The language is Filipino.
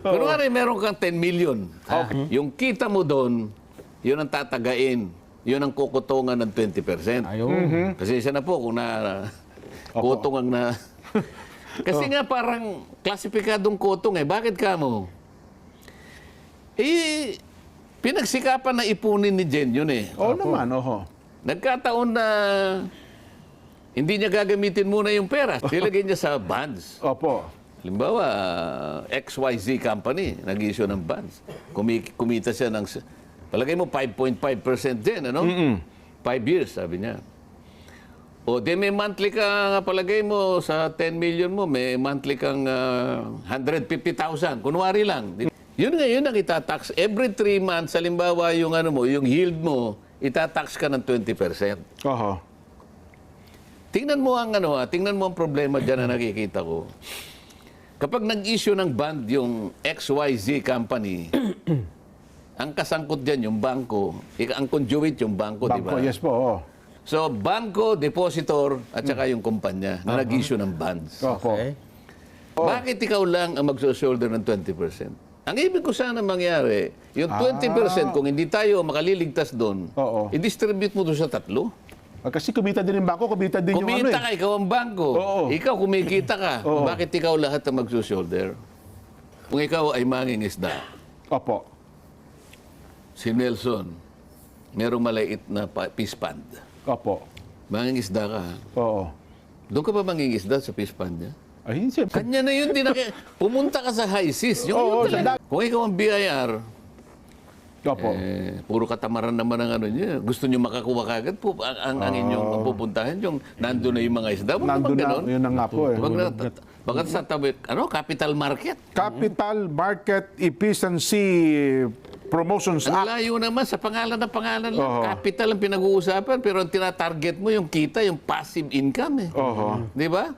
Kunwari, meron kang 10 million. Yung kita mo doon, yun ang tatagain. Yun ang kukutungan ng 20%. Ayun. Kasi isa na po kung kutong ang na... Kasi nga parang klasipikadong kutong eh. Bakit ka mo? Pinagsikapan na ipunin ni Jen yun eh. Oo naman, oho. Nagkataon na hindi niya gagamitin muna yung pera. Nilagay niya sa bonds. Opo. Halimbawa, XYZ company, nag-issue ng bonds. Kumita siya ng, palagay mo 5.5% din, ano? 5 years, sabi niya. O, di may monthly ka, palagay mo, sa 10 million mo, may monthly kang 150,000. Kunwari lang. Yun nga, yun ang itatax. Every 3 months, halimbawa, yung, yung yield mo, itatax ka ng 20%. Oho. Tingnan mo ang problema dyan na nakikita ko. Kapag nag-issue ng bond yung XYZ company, ang kasangkot dyan yung bangko, ang conduit yung bangko, di ba? Bangko, yes po. Oh. So, bangko, depositor, at saka yung kumpanya na nag-issue ng bonds. Opo. Okay. Bakit ikaw lang ang magso-shoulder ng 20%? Ang ibig ko sana mangyari, yung 20%, kung hindi tayo makaliligtas doon, Oo. i-distribute mo doon sa tatlo. Kasi kumita din yung bangko, kumita din yung Kumita ka, ikaw ang bangko. Oo. Ikaw kumikita ka. Oo. Bakit ikaw lahat ang magsusolder? Kung ikaw ay mangingisda, Opo. si Nelson, merong maliit na fish pond. Opo. Mangingisda ka. Oo. Doon ka ba mangingisda sa fish pond niya? Ay, siyempre. Kanya na yun, pumunta ka sa high seas. Oo, Talaga. Kung ikaw ang BIR, Opo. puro katamaran naman ang niya. Gusto niyo makakuha kagad po ang inyong pupuntahan. Yung nandun na yung mga isda. Huwag Nandun naman na, ganun. yun na nga po eh. Huwag na, bakit sa tabi, capital market? Capital Market Efficiency Promotions Ang Act. layo naman sa pangalan na pangalan lang. Oo. Capital ang pinag-uusapan, pero ang tinatarget mo yung kita, yung passive income eh. Oho. Di ba?